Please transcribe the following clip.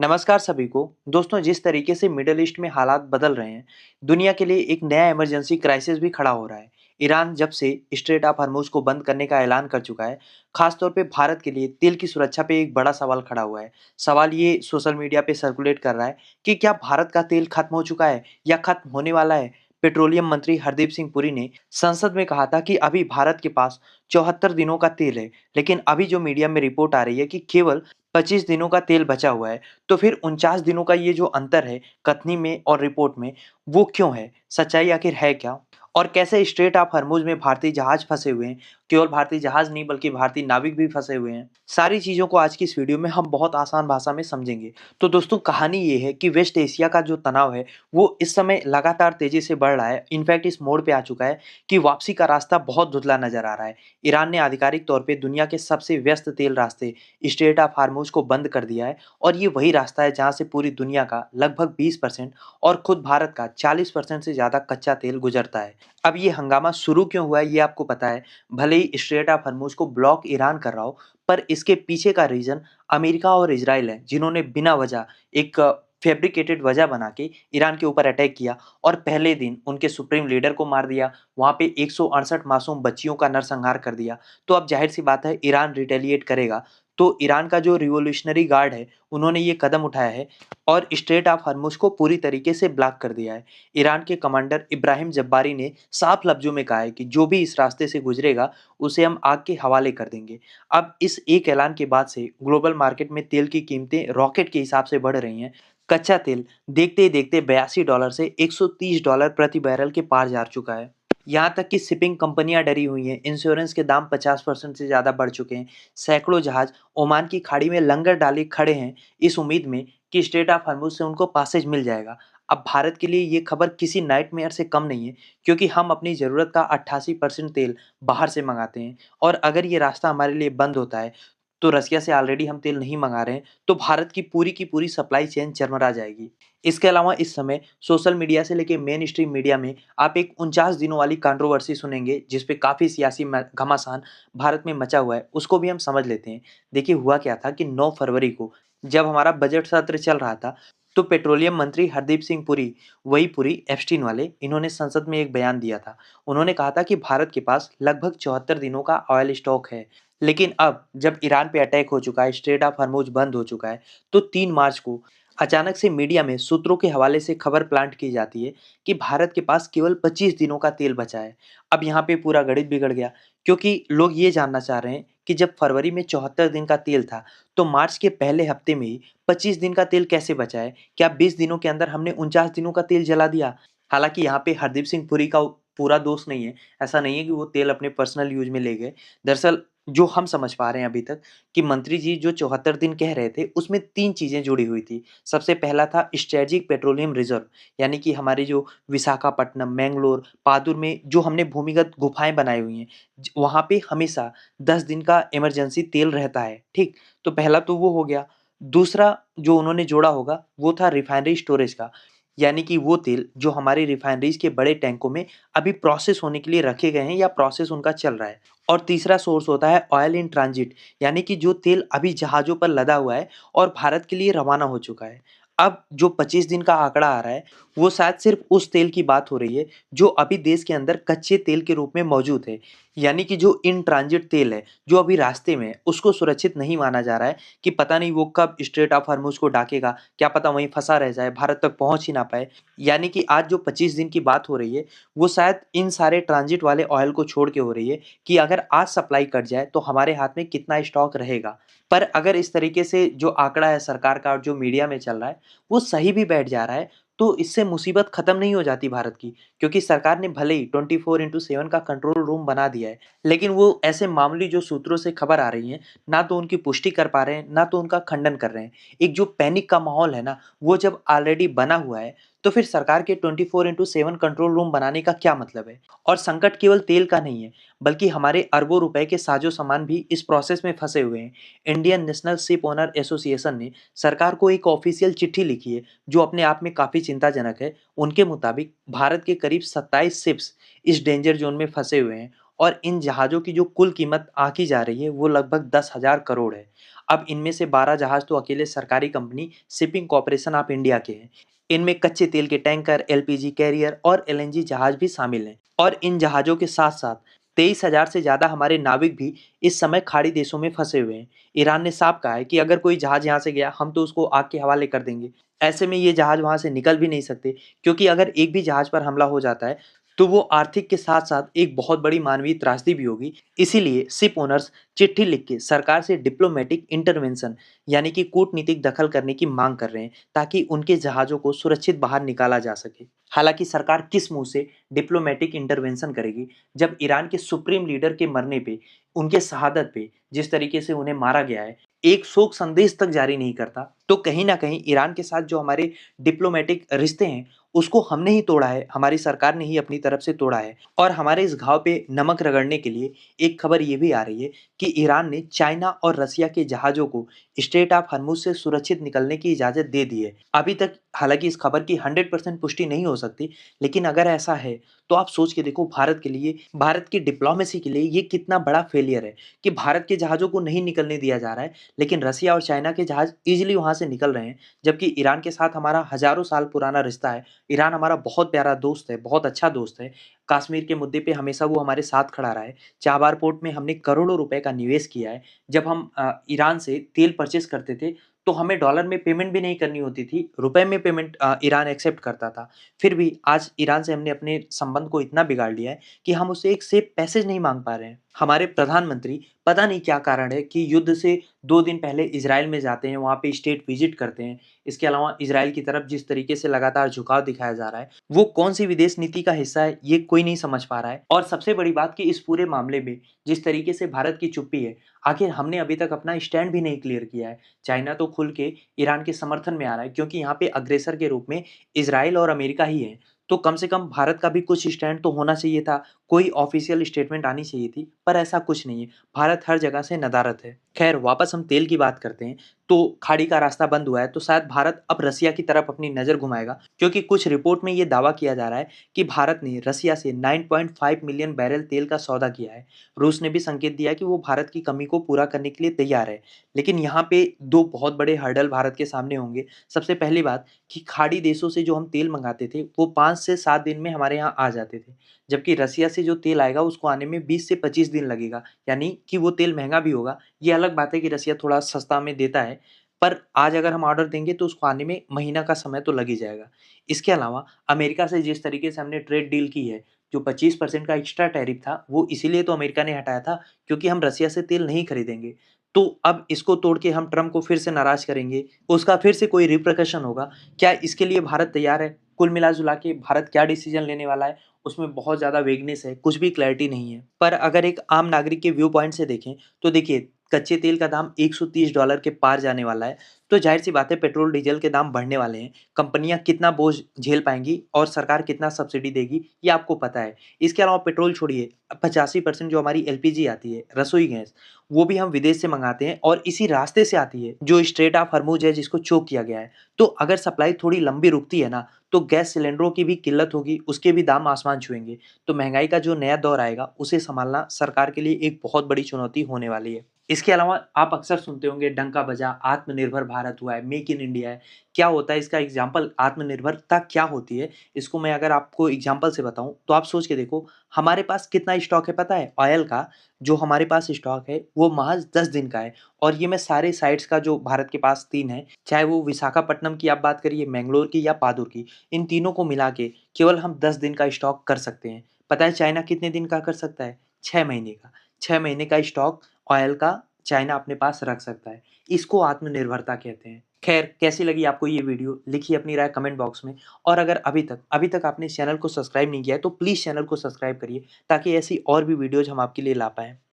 नमस्कार सभी को। दोस्तों, जिस तरीके से मिडल ईस्ट में हालात बदल रहे हैं, दुनिया के लिए एक नया इमरजेंसी क्राइसिस भी खड़ा हो रहा है। ईरान जब से स्ट्रेट ऑफ हर्मुज को बंद करने का ऐलान कर चुका है, खासतौर पे भारत के लिए तेल की सुरक्षा पे एक बड़ा सवाल खड़ा हुआ है। सवाल ये सोशल मीडिया पे सर्कुलेट कर रहा है कि क्या भारत का तेल खत्म हो चुका है या खत्म होने वाला है। पेट्रोलियम मंत्री हरदीप सिंह पुरी ने संसद में कहा था कि अभी भारत के पास 74 दिनों का तेल है, लेकिन अभी जो मीडिया में रिपोर्ट आ रही है कि केवल 25 दिनों का तेल बचा हुआ है। तो फिर 49 दिनों का ये जो अंतर है कथनी में और रिपोर्ट में, वो क्यों है? सच्चाई आखिर है क्या? और कैसे स्ट्रेट ऑफ हर्मुज में भारतीय जहाज फंसे हुए हैं? केवल भारतीय जहाज नहीं बल्कि भारतीय नाविक भी फंसे हुए हैं। सारी चीज़ों को आज की इस वीडियो में हम बहुत आसान भाषा में समझेंगे। तो दोस्तों, कहानी ये है कि वेस्ट एशिया का जो तनाव है वो इस समय लगातार तेज़ी से बढ़ रहा है। इनफैक्ट इस मोड़ पे आ चुका है कि वापसी का रास्ता बहुत धुंधला नज़र आ रहा है। ईरान ने आधिकारिक तौर पे दुनिया के सबसे व्यस्त तेल रास्ते स्ट्रेट ऑफ हार्मुज को बंद कर दिया है और ये वही रास्ता है जहां से पूरी दुनिया का लगभग 20% और खुद भारत का 40% से ज़्यादा कच्चा तेल गुजरता है। अब ये हंगामा शुरू क्यों हुआ है ये आपको पता है। भले ही स्ट्रेट ऑफ हर्मुज को ब्लॉक ईरान कर रहा हो, पर इसके पीछे का रीज़न अमेरिका और इजराइल है, जिन्होंने बिना वजह एक फैब्रिकेटेड वजह बना के ईरान के ऊपर अटैक किया और पहले दिन उनके सुप्रीम लीडर को मार दिया। वहाँ पे 168 मासूम बच्चियों का नरसंहार कर दिया। तो अब जाहिर सी बात है ईरान रिटेलिएट करेगा। तो ईरान का जो रिवॉल्यूशनरी गार्ड है, उन्होंने ये कदम उठाया है और स्ट्रेट ऑफ हर्मुज को पूरी तरीके से ब्लॉक कर दिया है। ईरान के कमांडर इब्राहिम जब्बारी ने साफ लफ्जों में कहा है कि जो भी इस रास्ते से गुजरेगा उसे हम आग के हवाले कर देंगे। अब इस एक ऐलान के बाद से ग्लोबल मार्केट में तेल की कीमतें रॉकेट के हिसाब से बढ़ रही हैं। कच्चा तेल देखते ही देखते $82 से $130 प्रति बैरल के पार जा चुका है। यहाँ तक कि शिपिंग कंपनियां डरी हुई हैं, इंश्योरेंस के दाम 50% से ज़्यादा बढ़ चुके हैं। सैकड़ों जहाज ओमान की खाड़ी में लंगर डाले खड़े हैं, इस उम्मीद में कि स्ट्रेट ऑफ हर्मुज से उनको पासेज मिल जाएगा। अब भारत के लिए ये खबर किसी नाइटमेयर से कम नहीं है, क्योंकि हम अपनी ज़रूरत का 88% तेल बाहर से मंगाते हैं और अगर ये रास्ता हमारे लिए बंद होता है, तो रसिया से ऑलरेडी हम तेल नहीं मंगा रहे हैं, तो भारत की पूरी सप्लाई चेन चरमरा जाएगी। इसके अलावा इस समय सोशल मीडिया से लेके मेन स्ट्रीम मीडिया में आप एक 49 दिनों वाली कंट्रोवर्सी सुनेंगे, जिस पे काफ़ी सियासी घमासान भारत में मचा हुआ है, उसको भी हम समझ लेते हैं। देखिए, हुआ क्या था कि 9 फरवरी को जब हमारा बजट सत्र चल रहा था, तो पेट्रोलियम मंत्री हरदीप सिंह पुरी, वही पुरी एप्स्टीन वाले, इन्होंने संसद में एक बयान दिया था। उन्होंने कहा था कि भारत के पास लगभग 74 दिनों का ऑयल स्टॉक है। लेकिन अब जब ईरान पे अटैक हो चुका है, स्ट्रेट ऑफ हर्मुज बंद हो चुका है, तो 3 मार्च को अचानक से मीडिया में सूत्रों के हवाले से खबर प्लांट की जाती है कि भारत के पास केवल 25 दिनों का तेल बचा है। अब यहाँ पे पूरा गणित बिगड़ गया, क्योंकि लोग ये जानना चाह रहे हैं कि जब फरवरी में 74 दिन का तेल था, तो मार्च के पहले हफ्ते में ही 25 दिन का तेल कैसे बचा है? क्या 20 दिनों के अंदर हमने 49 दिनों का तेल जला दिया? हालांकि यहाँ पे हरदीप सिंह पुरी का पूरा दोष नहीं है। ऐसा नहीं है कि वो तेल अपने पर्सनल यूज में ले गए। दरअसल जो हम समझ पा रहे हैं अभी तक, कि मंत्री जी जो 74 दिन कह रहे थे, उसमें 3 चीज़ें जुड़ी हुई थी। सबसे पहला था स्ट्रेटेजिक पेट्रोलियम रिज़र्व, यानी कि हमारी जो विशाखापट्टनम, मैंगलोर, पादुर में जो हमने भूमिगत गुफाएँ बनाई हुई हैं, वहाँ पे हमेशा 10 दिन का इमरजेंसी तेल रहता है, ठीक? तो पहला तो वो हो गया। दूसरा जो उन्होंने जोड़ा होगा, वो था रिफाइनरी स्टोरेज का, यानी कि वो तेल जो हमारी रिफाइनरीज़ के बड़े टैंकों में अभी प्रोसेस होने के लिए रखे गए हैं या प्रोसेस उनका चल रहा है। और तीसरा सोर्स होता है ऑयल इन ट्रांजिट, यानी कि जो तेल अभी जहाज़ों पर लदा हुआ है और भारत के लिए रवाना हो चुका है। अब जो 25 दिन का आंकड़ा आ रहा है, वो शायद सिर्फ़ उस तेल की बात हो रही है, जो अभी देश के अंदर कच्चे तेल के रूप में मौजूद है। यानी कि जो इन ट्रांजिट तेल है, जो अभी रास्ते में है, उसको सुरक्षित नहीं माना जा रहा है कि पता नहीं वो कब स्ट्रेट ऑफ हॉर्मुज़ को डाकेगा, क्या पता वहीं फँसा रह जाए, भारत तक पहुँच ही ना पाए। यानी कि आज जो 25 दिन की बात हो रही है, वो शायद इन सारे ट्रांजिट वाले ऑयल को छोड़ के हो रही है कि अगर आज सप्लाई कट जाए तो हमारे हाथ में कितना स्टॉक रहेगा। पर अगर इस तरीके से जो आंकड़ा है सरकार का और जो मीडिया में चल रहा है, वो सही भी बैठ जा रहा है, तो इससे मुसीबत खत्म नहीं हो जाती भारत की। क्योंकि सरकार ने भले ही 24/7 का कंट्रोल रूम बना दिया है, लेकिन वो ऐसे मामूली जो सूत्रों से खबर आ रही है, ना तो उनकी पुष्टि कर पा रहे हैं, ना तो उनका खंडन कर रहे हैं। एक जो पैनिक का माहौल है ना, वो जब ऑलरेडी बना हुआ है, तो फिर सरकार के 24/7 कंट्रोल रूम बनाने का क्या मतलब है? और संकट केवल तेल का नहीं है, बल्कि हमारे अरबों रुपए के साजो-सामान भी इस प्रोसेस में फँसे हुए हैं। Indian national ship owner association ने सरकार को एक ऑफ़िशियल चिट्ठी लिखी है, जो अपने आप में काफ़ी चिंताजनक है। उनके मुताबिक भारत के करीब 27 शिप्स इस डेंजर ज़ोन में फँसे हुए हैं और इन जहाज़ों की जो कुल कीमत आँकी जा रही है, वो लगभग 10,000 करोड़ है। अब इनमें से 12 जहाज तो अकेले सरकारी company shipping corporation of India के हैं। इनमें कच्चे तेल के टैंकर, एलपीजी कैरियर और एलएनजी जहाज भी शामिल हैं। और इन जहाज़ों के साथ-साथ 23,000 से ज़्यादा हमारे नाविक भी इस समय खाड़ी देशों में फँसे हुए हैं। ईरान ने साफ कहा है कि अगर कोई जहाज़ यहाँ से गया, हम तो उसको आग के हवाले कर देंगे। ऐसे में ये जहाज़ वहाँ से निकल भी नहीं सकते, क्योंकि अगर एक भी जहाज़ पर हमला हो जाता है, तो वो आर्थिक के साथ-साथ एक बहुत बड़ी मानवीय त्रासदी भी होगी। इसीलिए शिप ओनर्स चिट्ठी लिख के सरकार से डिप्लोमेटिक इंटरवेंशन यानी कि कूटनीतिक दखल करने की माँग कर रहे हैं, ताकि उनके जहाज़ों को सुरक्षित बाहर निकाला जा सके। हालाँकि सरकार किस मुँह से डिप्लोमेटिक इंटरवेंशन करेगी, जब ईरान के सुप्रीम लीडर के मरने पे, उनके शहादत पे, जिस तरीके से उन्हें मारा गया है, एक शोक संदेश तक जारी नहीं करता, तो कहीं न कहीं ईरान के साथ जो हमारे डिप्लोमेटिक रिश्ते हैं, उसको हमने ही तोड़ा है, हमारी सरकार ने ही अपनी तरफ से तोड़ा है। और हमारे इस घाव पे नमक रगड़ने के लिए एक खबर ये भी आ रही है कि ईरान ने चाइना और रसिया के जहाज़ों को स्ट्रेट ऑफ हॉर्मुज़ से सुरक्षित निकलने की इजाज़त दे दी है। अभी तक हालाँकि इस खबर की 100% पुष्टि नहीं हो सकती, लेकिन अगर ऐसा है, तो आप सोच के देखो भारत के लिए, भारत की डिप्लोमेसी के लिए ये कितना बड़ा फेलियर है कि भारत के जहाज़ों को नहीं निकलने दिया जा रहा है, लेकिन रसिया और चाइना के जहाज़ ईज़िली वहाँ से निकल रहे हैं, जबकि ईरान के साथ हमारा हज़ारों साल पुराना रिश्ता है। ईरान हमारा बहुत प्यारा दोस्त है, बहुत अच्छा दोस्त है। कश्मीर के मुद्दे पे हमेशा वो हमारे साथ खड़ा रहा है। चाबार पोर्ट में हमने करोड़ों रुपए का निवेश किया है। जब हम ईरान से तेल परचेज़ करते थे, तो हमें डॉलर में पेमेंट भी नहीं करनी होती थी, रुपए में पेमेंट ईरान एक्सेप्ट करता था। फिर भी आज ईरान से हमने अपने संबंध को इतना बिगाड़ लिया है कि हम उससे एक सेफ पैसेज नहीं माँग पा रहे हैं। हमारे प्रधानमंत्री पता नहीं क्या कारण है कि युद्ध से 2 दिन पहले इज़राइल में जाते हैं, वहाँ पे स्टेट विज़िट करते हैं। इसके अलावा इज़राइल की तरफ जिस तरीके से लगातार झुकाव दिखाया जा रहा है, वो कौन-सी विदेश नीति का हिस्सा है, ये कोई नहीं समझ पा रहा है। और सबसे बड़ी बात कि इस पूरे मामले में जिस तरीके से भारत की चुप्पी है, आखिर हमने अभी तक अपना स्टैंड भी नहीं क्लियर किया है। चाइना तो खुल के ईरान के समर्थन में आ रहा है, क्योंकि यहाँ पे अग्रेसर के रूप में इज़राइल और अमेरिका ही है। तो कम से कम भारत का भी कुछ स्टैंड तो होना चाहिए था, कोई ऑफ़िशियल स्टेटमेंट आनी चाहिए थी, पर ऐसा कुछ नहीं है। भारत हर जगह से नदारद है। ख़ैर वापस हम तेल की बात करते हैं, तो खाड़ी का रास्ता बंद हुआ है, तो शायद भारत अब रसिया की तरफ अपनी नज़र घुमाएगा, क्योंकि कुछ रिपोर्ट में ये दावा किया जा रहा है कि भारत ने रसिया से 9.5 मिलियन बैरल तेल का सौदा किया है। रूस ने भी संकेत दिया कि वो भारत की कमी को पूरा करने के लिए तैयार है। लेकिन यहाँ पे 2 बहुत बड़े हर्डल भारत के सामने होंगे। सबसे पहली बात कि खाड़ी देशों से जो हम तेल मँगाते थे, वो 5 से 7 दिन में हमारे यहाँ आ जाते थे। जबकि रसिया से जो तेल आएगा उसको आने में 20 से 25 दिन लगेगा, यानी कि वो तेल महँगा भी होगा। ये अलग बात है कि रसिया थोड़ा सस्ता में देता है, पर आज अगर हम ऑर्डर देंगे तो उसको आने में महीना का समय तो लग ही जाएगा। इसके अलावा अमेरिका से जिस तरीके से हमने ट्रेड डील की है, जो 25% का एक्स्ट्रा टैरिफ था, वो इसीलिए तो अमेरिका ने हटाया था, क्योंकि हम रसिया से तेल नहीं खरीदेंगे। तो अब इसको तोड़ के हम ट्रम्प को फिर से नाराज़ करेंगे, उसका फिर से कोई रिpercussion होगा। क्या इसके लिए भारत तैयार है? कुल मिला-जुला के भारत क्या डिसीज़न लेने वाला है, उसमें बहुत ज़्यादा वेगनेस है, कुछ भी क्लैरिटी नहीं है। पर अगर एक आम नागरिक के व्यू पॉइंट से देखें, तो देखिए कच्चे तेल का दाम $130 के पार जाने वाला है, तो ज़ाहिर-सी बात है पेट्रोल, डीज़ल के दाम बढ़ने वाले हैं। कंपनियाँ कितना बोझ झेल पाएँगी और सरकार कितना सब्सिडी देगी, ये आपको पता है। इसके अलावा पेट्रोल छोड़िए, 85% जो हमारी एलपीजी आती है, रसोई गैस, वो भी हम विदेश से मँगाते हैं और इसी रास्ते से आती है, जो स्ट्रेट ऑफ हॉर्मुज़ है जिसको चोक किया गया है। तो अगर सप्लाई थोड़ी लंबी रुकती है ना, तो गैस सिलेंडरों की भी किल्लत होगी, उसके भी दाम आसमान छुएँगे। तो महँगाई का जो नया दौर आएगा, उसे सँभालना सरकार के लिए एक बहुत बड़ी चुनौती होने वाली है। इसके अलावा आप अक्सर सुनते होंगे डंका बजा, आत्मनिर्भर भारत हुआ है, मेक इन इंडिया है। क्या होता है इसका एग्ज़ाम्पल, आत्मनिर्भरता क्या होती है? इसको मैं अगर आपको एग्ज़ाम्पल से बताऊँ, तो आप सोच के देखो, हमारे पास कितना स्टॉक है पता है? ऑयल का जो हमारे पास स्टॉक है, वो महज़ 10 दिन का है और ये मैं सारे साइट्स का जो भारत के पास 3 है, चाहे वो विशाखापट्टनम की आप बात करिए, मैंगलोर की या पादुर की, इन तीनों को मिला के केवल हम 10 दिन का स्टॉक कर सकते हैं। पता है चाइना कितने दिन का कर सकता है? 6 महीने का। 6 महीने का स्टॉक ऑयल का चाइना अपने पास रख सकता है। इसको आत्मनिर्भरता कहते हैं। ख़ैर कैसी लगी आपको ये वीडियो? लिखिए अपनी राय कमेंट बॉक्स में और अगर अभी तक आपने इस चैनल को सब्सक्राइब नहीं किया है, तो प्लीज़ चैनल को सब्सक्राइब करिए ताकि ऐसी और भी वीडियोज़ हम आपके लिए ला पाएँ।